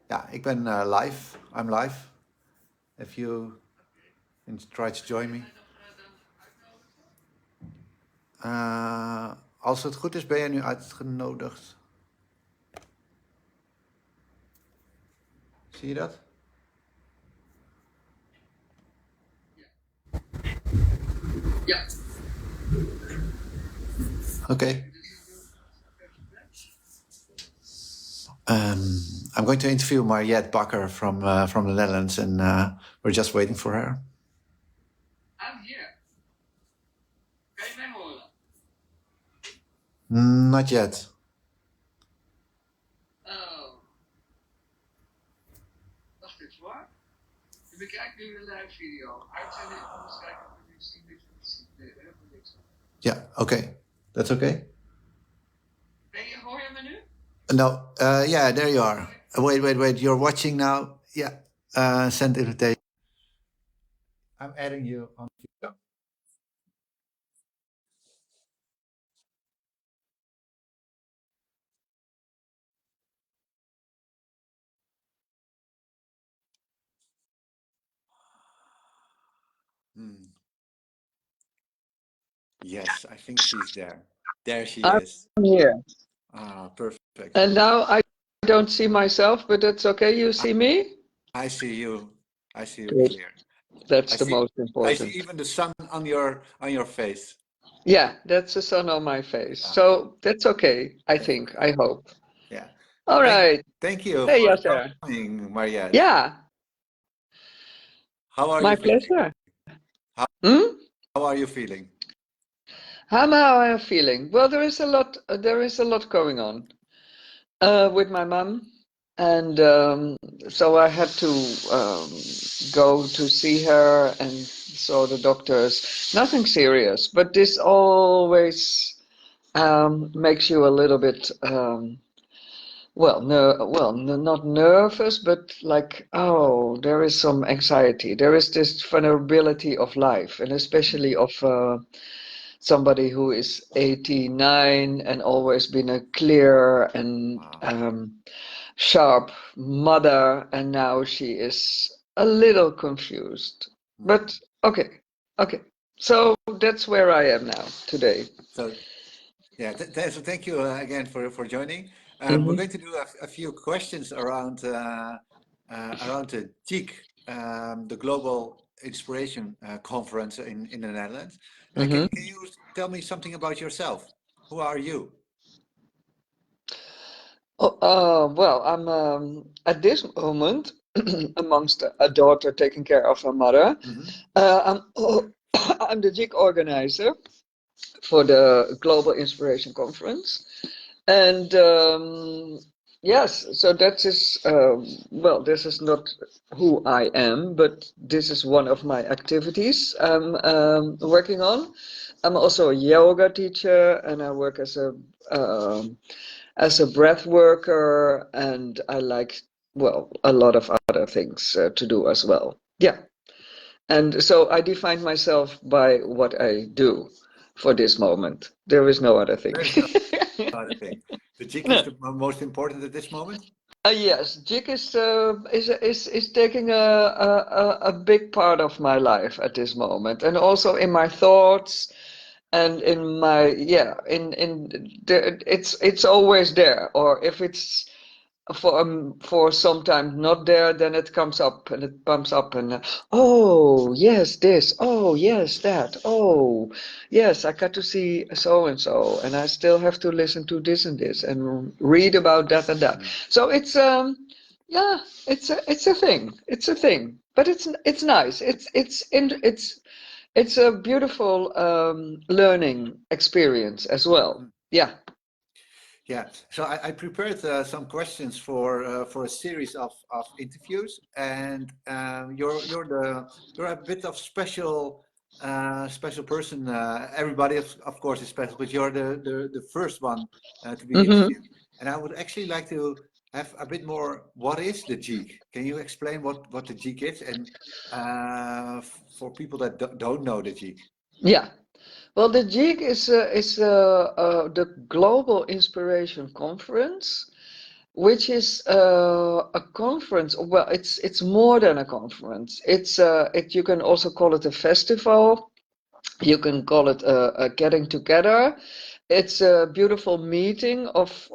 Ja, ik ben live. I'm live. If you try to join me. Als het goed is, ben je nu uitgenodigd. Zie je dat? Ja. Okay. I'm going to interview Mariët Bakker from the Netherlands, and we're just waiting for her. I'm here. Kan je mij horen? Not yet. Oh. Wacht even hoor. Je bekijkt nu een live video. Uitzending van de schrijver van nu zien dit ziet. Nee, daar hebben we niks van. Yeah, okay. That's okay. Hoor je me nu? No, yeah, there you are. Wait. You're watching now. Yeah, send invitation. I'm adding you on video. Yes, I think she's there. There she is. I'm here. Ah, perfect. And now I don't see myself, but that's okay. You see me? I see you. I see you Good. clear. That's the most I important. see even the sun on your face. Yeah, that's the sun on my face. So that's okay, I think, I hope. Yeah. All right. Thank you Hey, for Yasser. coming, Mariët. Yeah, How are my you feeling? pleasure. How Hmm? How are you feeling? How am I feeling? Well, there is a lot going on with my mum, and so I had to go to see her and saw the doctors. Nothing serious, but this always makes you a little bit not nervous, but like, oh, there is some anxiety. There is this vulnerability of life, and especially of somebody who is 89 and always been a clear and sharp mother, and now she is a little confused. But okay. So that's where I am now today. So, yeah, so thank you again for joining. We're Mhm. going to do a few questions around the GIC, the Global Inspiration Conference in the Netherlands. Mhm. Can you tell me something about yourself? Who are you? Well, I'm at this moment amongst a daughter taking care of her mother. I'm the JIC organizer for the Global Inspiration Conference, and yes, so that is well, this is not who I am, but this is one of my activities I'm working on. I'm also a yoga teacher, and I work as a breath worker, and I like, well, a lot of other things to do as well. Yeah. And so I define myself by what I do for this moment. There is no other thing. There's no other thing. The JIC is the most important at this moment? Yes, JIC is taking a big part of my life at this moment, and also in my thoughts and in my it's always there, or if it's for some time not there, then it comes up and it bumps up and oh yes this, oh yes that, oh yes I got to see so and so, and I still have to listen to this and this and read about that and that. So it's yeah, it's a thing, but it's nice. It's a beautiful learning experience as well. Yeah. Yeah, so I prepared some questions for a series of interviews, and you're a bit of special person. Everybody of course is special, but you're the first one to be Mm-hmm. interviewed. And I would actually like to have a bit more. What is the GIC? Can you explain what the GIC is, and for people that don't know the GIC? Yeah. Well, the JIG is the Global Inspiration Conference, which is a conference. Well, it's more than a conference. You can also call it a festival. You can call it a getting together. It's a beautiful meeting of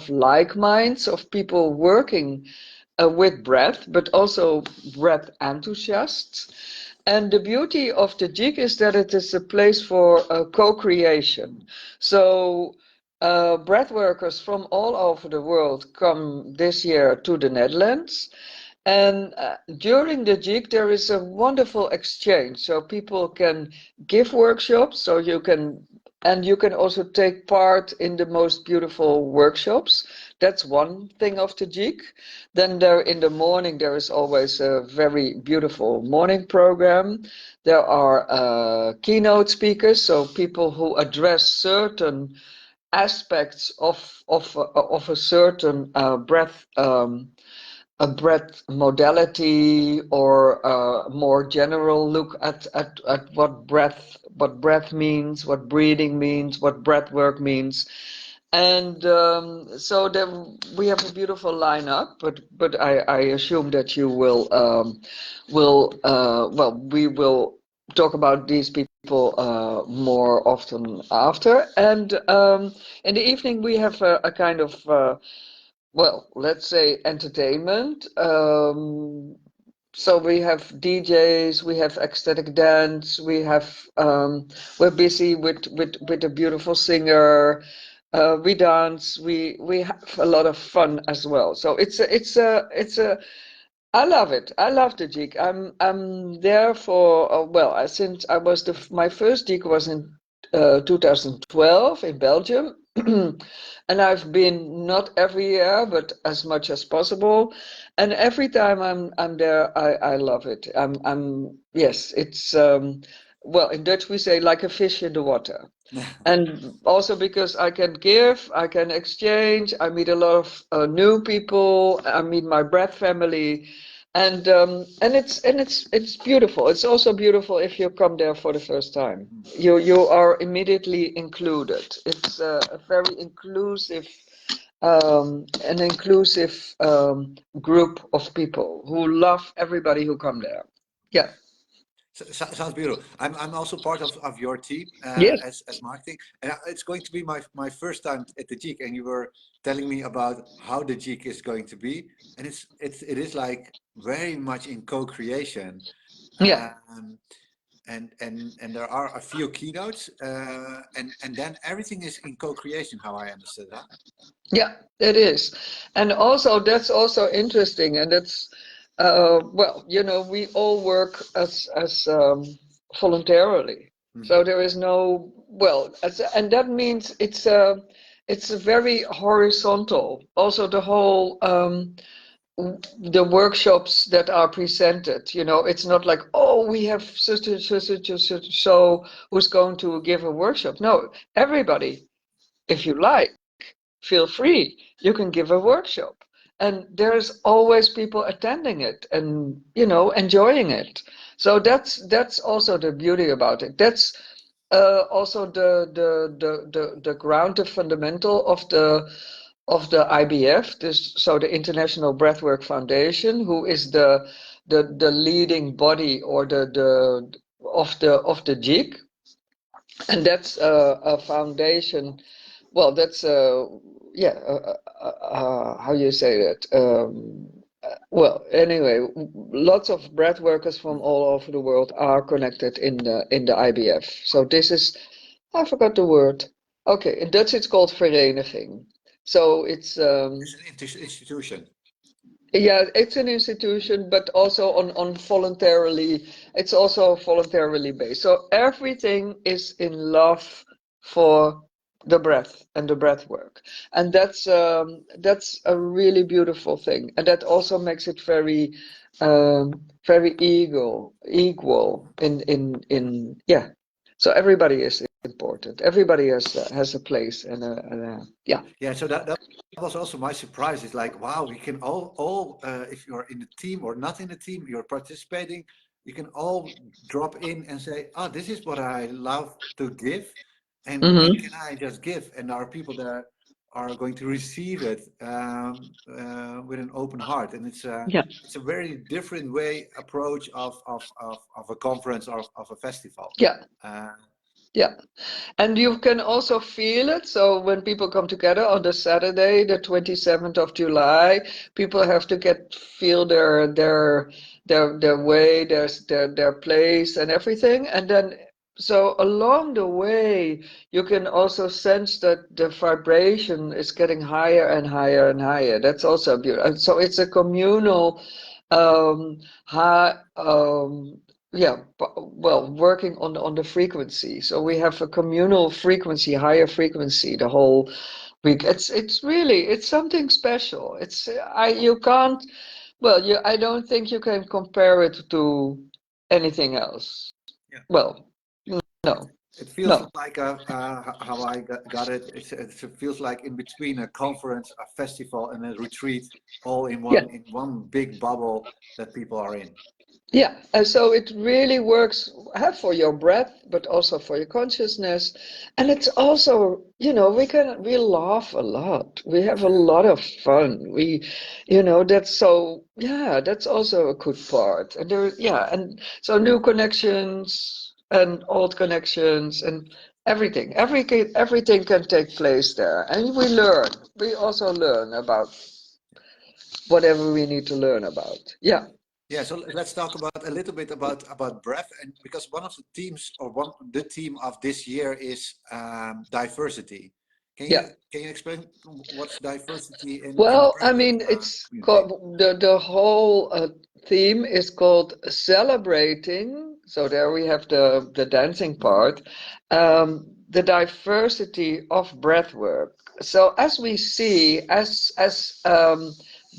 like minds, of people working with breath, but also breath enthusiasts. And the beauty of the GIG is that it is a place for co-creation. So breath workers from all over the world come this year to the Netherlands. And during the GIG, there is a wonderful exchange. So people can give workshops, and you can also take part in the most beautiful workshops. That's one thing of the GIG. Then there in the morning, there is always a very beautiful morning program. There are keynote speakers, so people who address certain aspects of a certain breath a breath modality, or a more general look at what breath means, what breathing means, what breath work means. And so then we have a beautiful lineup, but I assume that you well, we will talk about these people more often after. And in the evening we have a kind of well, let's say entertainment. So we have DJs, we have ecstatic dance, we're busy with a beautiful singer. We dance, we have a lot of fun as well. So it's a I love it. I love the GIG. I'm there for well, since I was my first GIG was in 2012 in Belgium, and I've been not every year, but as much as possible. And every time I'm there, I love it. Yes, it's well, in Dutch we say like a fish in the water. And also because I can give, I can exchange, I meet a lot of new people, I meet my breath family, and it's beautiful. It's also beautiful if you come there for the first time. You are immediately included. It's a very inclusive an inclusive group of people who love everybody who come there. Yeah. Sounds beautiful. I'm also part of your team Yes. as marketing, and it's going to be my first time at the GIG. And you were telling me about how the GIG is going to be, and it is like very much in co-creation, Yeah. um, and there are a few keynotes, and then everything is in co-creation. How I understood that. Yeah, it is. And also, that's also interesting. And that's, well, we all work as voluntarily. Mhm. So there is no, well, and that means it's a very horizontal. Also, the whole, the workshops that are presented, it's not like, oh, we have such and such and so who's going to give a workshop. No, everybody, if you like, feel free. You can give a workshop. And there's always people attending it and, enjoying it. So that's also the beauty about it. That's also the ground, the fundamental of the IBF, so the International Brearthwork Foundation, who is the leading body, or of the GIG. And that's a foundation. Well, that's yeah, how you say that? Well, anyway, lots of breath workers from all over the world are connected in the IBF. So this is, I forgot the word. Okay, in Dutch it's called vereniging. So it's It's an institution. yeah, it's an institution, but also on voluntarily, it's also voluntarily based. So everything is in love for the breath and the breath work. And that's a really beautiful thing. And that also makes it very equal in yeah. So everybody is important. Everybody has a place and yeah. Yeah, so that was also my surprise. It's like, wow, we can all if you're in the team or not in the team, you're participating, you can all drop in and say, oh, this is what I love to give, and Hmm. can I just give? And there are people that are going to receive it with an open heart, and it's a very different way approach of a conference or of a festival. Yeah, and you can also feel it. So when people come together on the Saturday, the 27th of July, people have to feel their way, their place and everything. And then so along the way, you can also sense that the vibration is getting higher and higher and higher. That's also beautiful. So it's a communal high well, working on the frequency. So we have a communal frequency, higher frequency the whole week. It's really, it's something special. You can't, I don't think you can compare it to anything else. Well, no. It feels like how I got it. It feels like in between a conference, a festival, and a retreat, all in one big bubble that people are in. Yeah, and so it really works for your breath, but also for your consciousness. And it's also, we laugh a lot. We have a lot of fun. That's also a good part. And and so new connections and old connections and everything can take place there. And we also learn about whatever we need to learn about. Yeah. Yeah, so let's talk a little bit about breath, and because one of the themes the theme of this year is diversity. Can you explain what's diversity in Well, breath? I mean, it's called the whole theme is called celebrating. So there we have the dancing part, the diversity of breath work. So as we see, as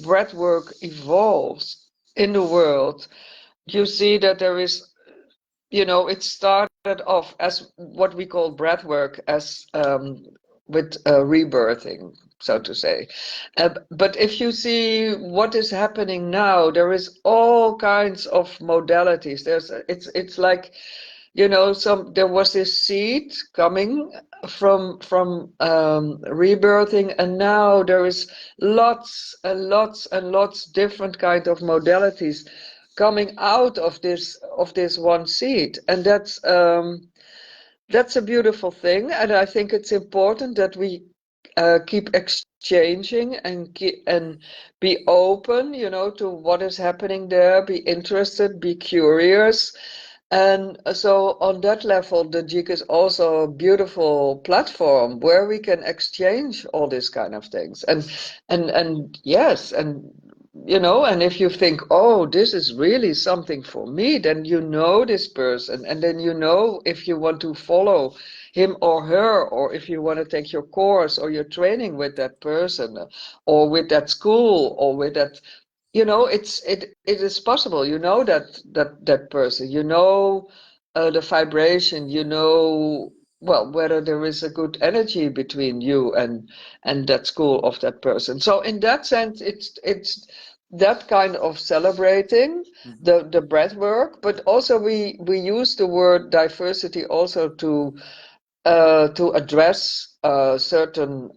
breath work evolves in the world, you see that there is, it started off as what we call breath work, as with rebirthing, so to say. But if you see what is happening now, there is all kinds of modalities. It's like, there was this seed coming from rebirthing, and now there is lots and lots and lots different kind of modalities coming out of this one seed, and that's a beautiful thing. And I think it's important that we keep exchanging and be open, to what is happening there, be interested, be curious. And so on that level, the GIC is also a beautiful platform where we can exchange all these kind of things. And yes, and and if you think, oh, this is really something for me, then this person, and then if you want to follow him or her, or if you want to take your course or your training with that person, or with that school, or with that, it is possible. That person, the vibration, well, whether there is a good energy between you and that school of that person. So in that sense, it's that kind of celebrating the breath work, but also we use the word diversity also to address certain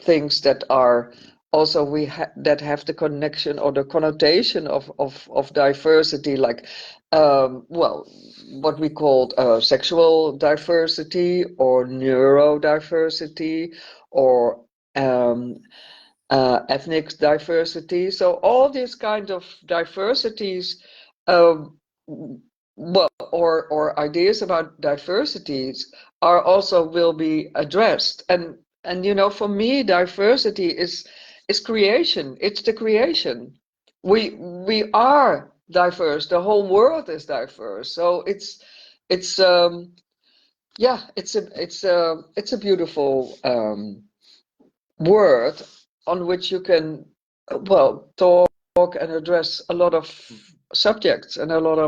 things that are also that have the connection or the connotation of diversity, like what we call sexual diversity or neurodiversity or ethnic diversity. So all these kind of diversities, or ideas about diversities will be addressed. And for me, diversity is creation. It's the creation. We are diverse. The whole world is diverse. So it's a beautiful word on which you can talk and address a lot of subjects, and a lot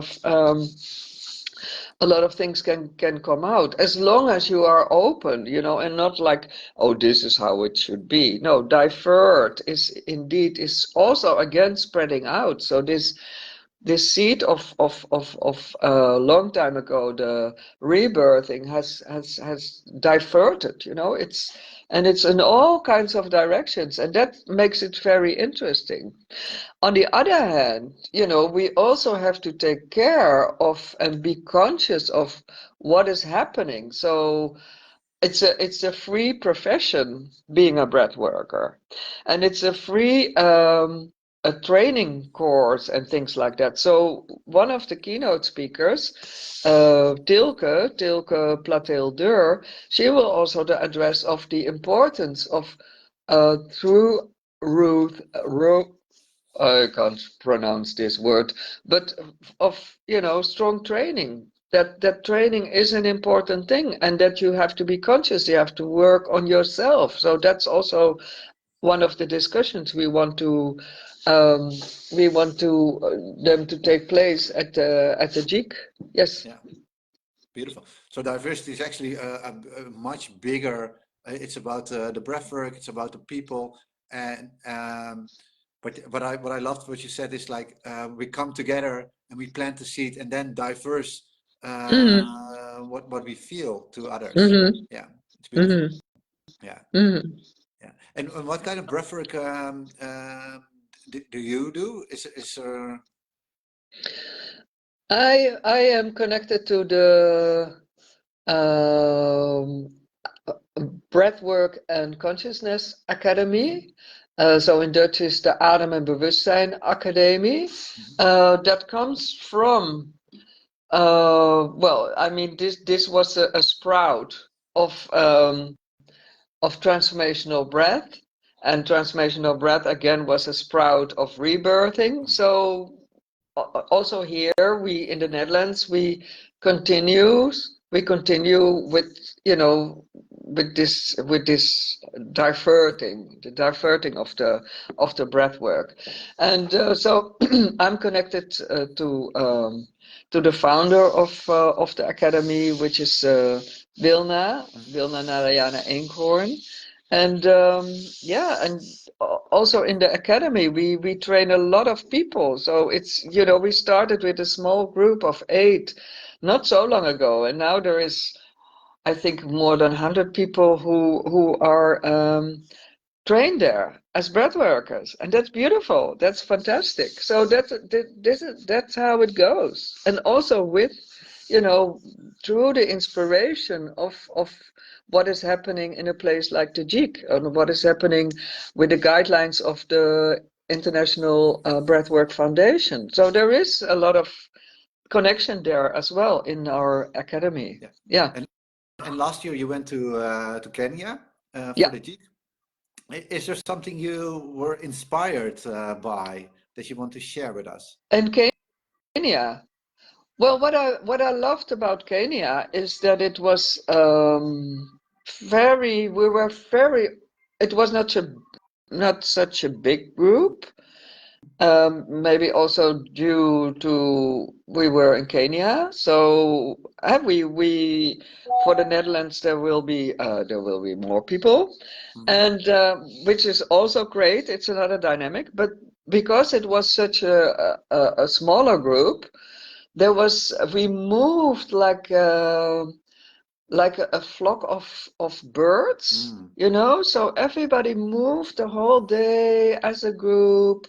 of things can come out, as long as you are open, and not like, oh, this is how it should be. No, divert is also again spreading out. So this this seed of a long time ago, the rebirthing has diverted, you know, it's in all kinds of directions, and that makes it very interesting. On the other hand, you know, we also have to take care of and be conscious of what is happening. So it's a free profession being a breath worker, and it's a free a training course and things like that. So one of the keynote speakers, Tilke Platel-Deur, she will also address of the importance of through Ruth, I can't pronounce this word, but of, you know, strong training. That training is an important thing, and that you have to be conscious. You have to work on yourself. So that's also one of the discussions um, we want to them to take place at the GIC. Yes. Yeah, beautiful. So diversity is actually a much bigger. It's about the breathwork. It's about the people, and but what I loved what you said is like we come together and we plant the seed and then diverse Mm-hmm. what we feel to others. Mm-hmm. Yeah, it's beautiful. Mm-hmm. Yeah, Mm-hmm. yeah. And what kind of breathwork do you do? Is I am connected to the um, Breathwork and Consciousness Academy. So in Dutch is de Adem en Bewustzijn Academie. That comes from, well, I mean, this was a sprout of transformational breath, and transformational breath again was a sprout of rebirthing. So also here we in the Netherlands continue we continue with, you know, with this the diverting of the breath work. And so I'm connected to the founder of the academy, which is Wilna Narayana Inkhorn. And yeah, and also in the academy we train a lot of people. So it's, you know, we started with a small group of 8 not so long ago, and now there is, I think, more than 100 people who are trained there as breath workers, and that's beautiful. That's fantastic. So that's how it goes. And also with, you know, through the inspiration of what is happening in a place like the GIC, and what is happening with the guidelines of the International Breathwork Foundation. So there is a lot of connection there as well in our academy. yeah. Yeah. And last year you went to Kenya for Yeah. the Jeep. Is there something you were inspired by that you want to share with us? And Kenya. Well, what I loved about Kenya is that it was very, we were very, it was not such a big group. Maybe also due to we were in Kenya, so we for the Netherlands there will be more people, Mm-hmm. and which is also great. It's another dynamic, but because it was such a smaller group, we moved like a flock of birds, Mm. you know. So everybody moved the whole day as a group,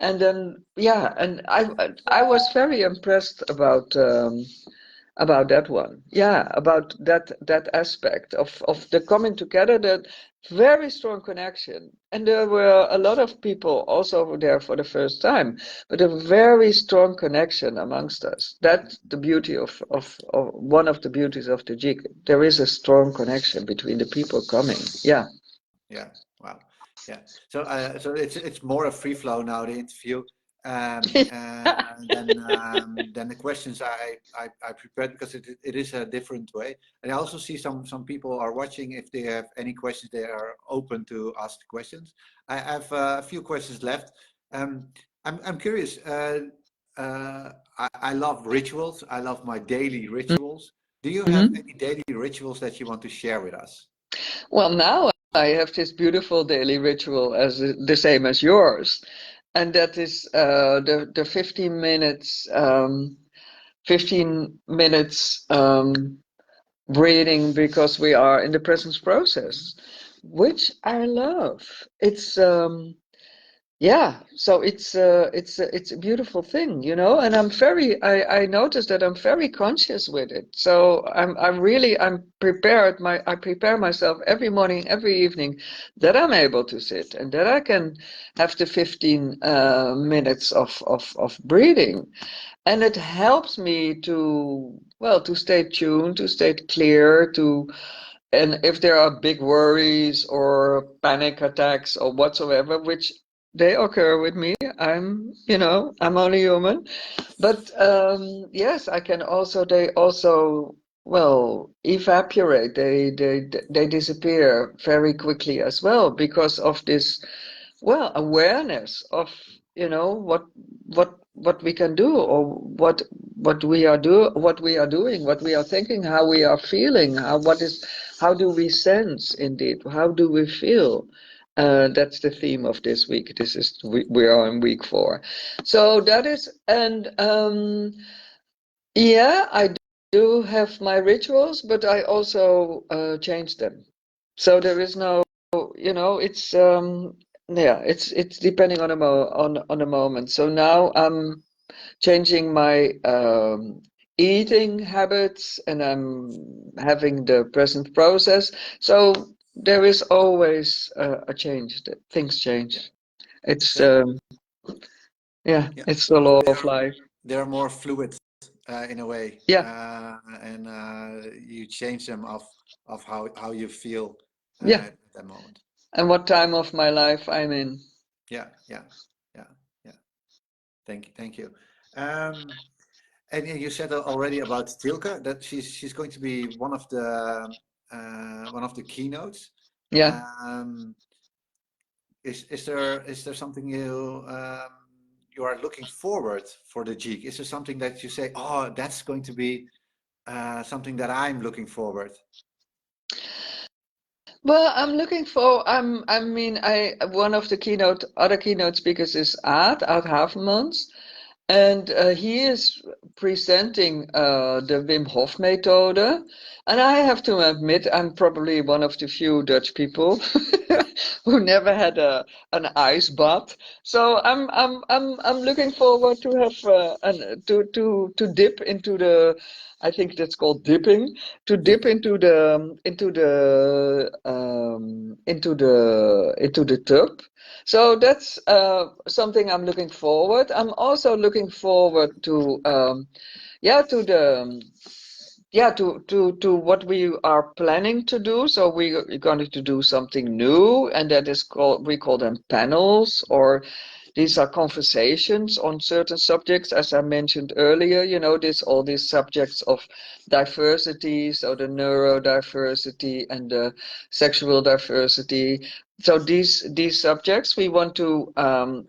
and then yeah, and I was very impressed about that one. Yeah, about that aspect of the coming together, that very strong connection. And there were a lot of people also over there for the first time, but a very strong connection amongst us. That's the beauty of one of the beauties of the GIC. There is a strong connection between the people coming. Yeah. Yeah. Wow. Yeah. So it's more a free flow now, the interview, than the questions I prepared, because it is a different way. And I also see some people are watching. If they have any questions, they are open to ask the questions. I have a few questions left. I'm curious. I love rituals. I love my daily rituals. Do you have Mhm. any daily rituals that you want to share with us? Well, now I have this beautiful daily ritual as the same as yours. and that is the 15 minutes breathing, because we are in the presence process, which I love. It's yeah, so it's a beautiful thing, you know, and I noticed that I'm very conscious with it. So I'm prepared. I prepare myself every morning, every evening, that I'm able to sit and that I can have the 15 minutes of breathing. And it helps me to, well, to stay tuned, to stay clear, and if there are big worries or panic attacks or whatsoever, which they occur with me, I'm only human. But yes, they also, well, evaporate. They disappear very quickly as well, because of this, well, awareness of, what we can do, or what we are doing, what we are thinking, how we are feeling, how do we sense, indeed, how do we feel. That's the theme of this week. We are in week 4. So that is, and yeah, I do have my rituals, but I also change them. So there is no, it's yeah, it's depending on on the moment. So now I'm changing my eating habits, and I'm having the present process. So there is always a change. Things change. It's Okay. yeah, Yeah. it's the So law of life. they're more fluid in a way, Yeah, and you change them of how you feel yeah. at that moment. And what time of my life I'm in. Yeah, yeah, yeah, yeah. Thank you. Um, and you said already about Tilke that she's going to be one of the keynotes. Yeah. Um, is there something you are looking forward for the GIC? Is there something that you say, oh, that's going to be something that I'm looking forward? Well, I'm looking for. I mean, one of the other keynote speakers is Art Havermans, and he is presenting the Wim Hof method. And I have to admit, I'm probably one of the few Dutch people who never had an ice bath. So I'm looking forward to have to dip into the. I think that's called dipping. To Yeah. dip into the tub. So that's something I'm looking forward. I'm also looking forward to yeah to the yeah to what we are planning to do. So we're going to do something new, and that is we call them panels, or these are conversations on certain subjects, as I mentioned earlier. All these subjects of diversity, so the neurodiversity and the sexual diversity. So these subjects we want to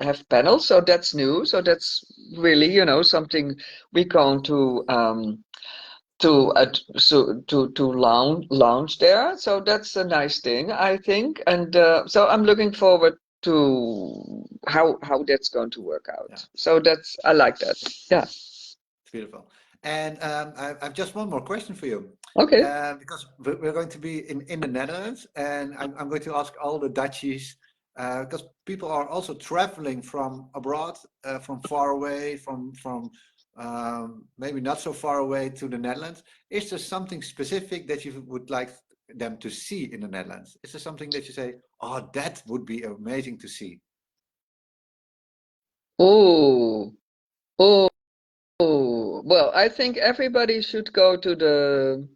have panels. So that's new. So that's really something we're going to launch there. So that's a nice thing, I think. And so I'm looking forward to how that's going to work Yeah, out. So I like that. Yeah. it's beautiful. And I've just one more question for you. Okay. Because we're going to be in the Netherlands, and I'm going to ask all the Dutchies, because people are also traveling from abroad, from far away, from maybe not so far away to the Netherlands. Is there something specific that you would like them to see in the Netherlands? Is there something that you say, oh, that would be amazing to see? Oh, oh, well, I think everybody should go to the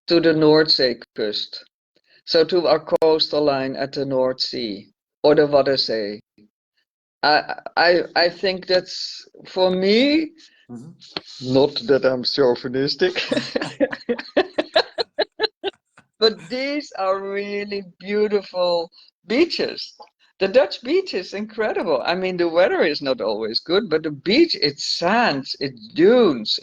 Noordzee coast. So to our coastal line at the North Sea or the Waddenzee. I think that's, for me, Mhm. not that I'm chauvinistic, but these are really beautiful beaches. The Dutch beach is incredible. I mean, the weather is not always good, but the beach, it's sands, it's dunes,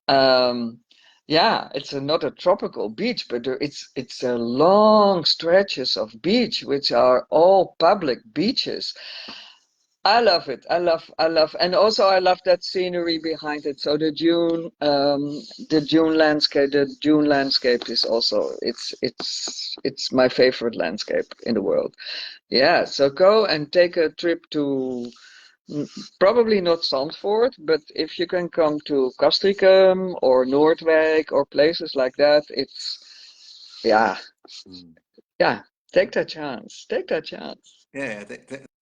um, it's not a tropical beach, but it's a long stretches of beach, which are all public beaches. I love it. I love, and also I love that scenery behind it. So the June landscape is also, it's my favorite landscape in the world. Yeah, so go and take a trip to probably not Zandvoort, but if you can come to Castricum or Noordwijk or places like that, yeah, Mm. yeah, take that chance. Take that chance. Yeah,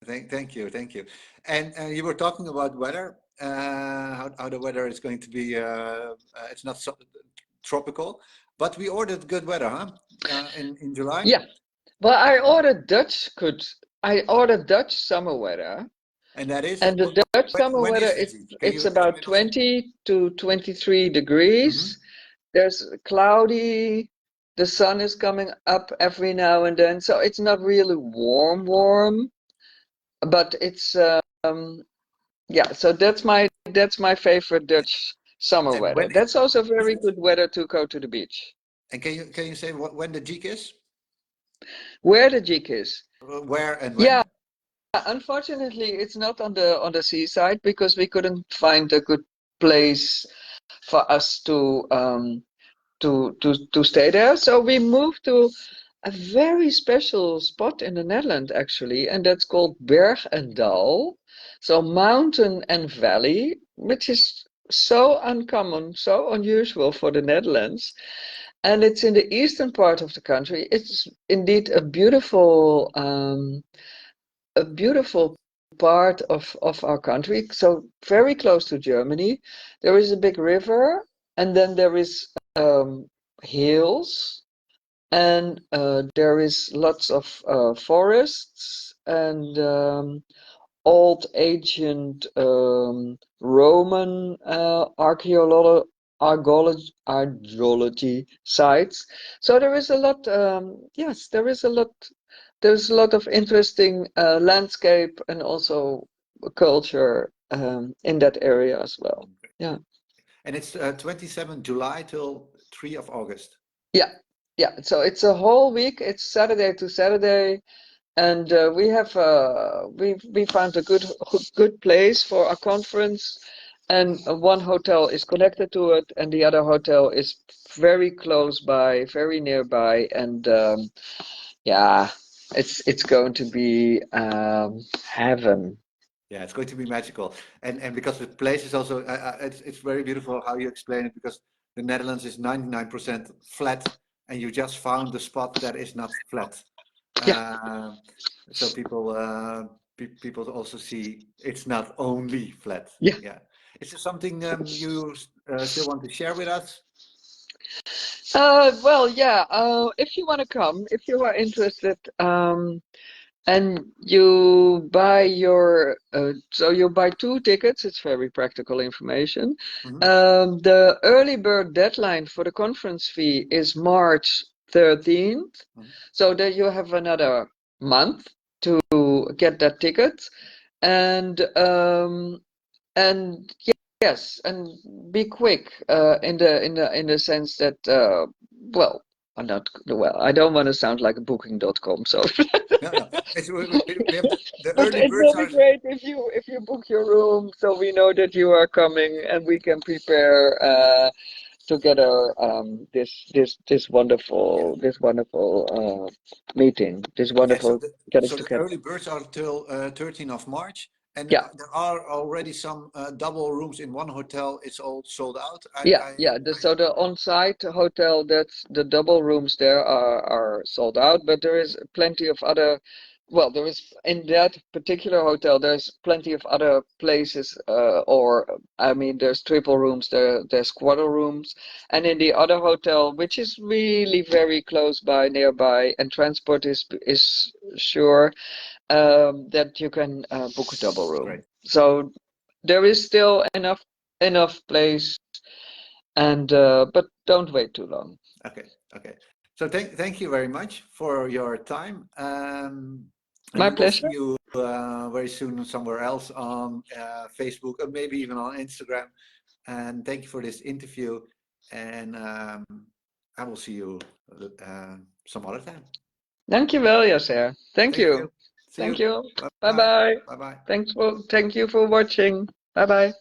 thank you, thank you. And you were talking about weather, how the weather is going to be. It's not so tropical, but we ordered good weather, huh? In July, Yeah. Well, I ordered Dutch summer weather, and that is and the Dutch summer when weather is it? is Can it's you about explain us? 20 to 23 Hmm. degrees. There's cloudy, the sun is coming up every now and then, so it's not really warm, but it's yeah, so that's my favorite Dutch summer And weather. when That's also is very it? good weather to go to the beach. And can you say when the GIC is? Where the jig is. Where and Yeah, when? unfortunately, it's not on the seaside because we couldn't find a good place for us to stay there. So we moved to a very special spot in the Netherlands actually, and that's called Berg en Dal. So mountain and valley, which is so uncommon, so unusual for the Netherlands. And it's in the eastern part of the country. It's indeed a beautiful part of our country, so very close to Germany. There is a big river, and then there is hills, and there is lots of forests and old ancient Roman archaeology sites. So there is a lot, yes, there's a lot of interesting landscape and also culture in that area as well. Yeah, And it's 27 July till 3 of August. yeah, yeah. So it's a whole week. It's Saturday to Saturday. And we found a good place for our conference, and one hotel is connected to it, and the other hotel is very close by, very nearby, and yeah, it's going to be heaven. Yeah, it's going to be magical, and because the place is also it's very beautiful how you explain it because the Netherlands is 99% flat, and you just found the spot that is not flat. Yeah, Uh, so people also see it's not only flat. yeah. Yeah, is there something you still want to share with us? Well, yeah. If you want to come, if you are interested, and you buy two tickets. It's very practical information. Hmm. The early bird deadline for the conference fee is March 13th, Hmm. so that you have another month to get that ticket. And yes, and be quick in the sense that well, I'm not well. I don't want to sound like a booking.com, so No, no, we have the but early it birds will be are. great if you book your room so we know that you are coming and we can prepare together this wonderful meeting, this Yeah, so wonderful getting the together. early birds are till 13th of March, and Yeah, there are already some double rooms in one hotel. It's all sold out. yeah, yeah. So the on-site hotel, that's the double rooms there are sold out, but there is plenty of other. Well, there is in that particular hotel. There's plenty of other places, or I mean, there's triple rooms, there's quarter rooms, and in the other hotel, which is really very close by, nearby, and transport is sure, that you can book a double Great. room. So there is still enough place, and but don't wait too long. Okay, okay. So thank you very much for your time, and My we will see pleasure. you very soon somewhere else on Facebook or maybe even on Instagram. And thank you for this interview, and I will see you some other time. Dankjewel, Yasser. Thank Thank you. you. See Thank you. you. Bye Bye bye. bye. Bye bye. Thank you for watching. Bye bye.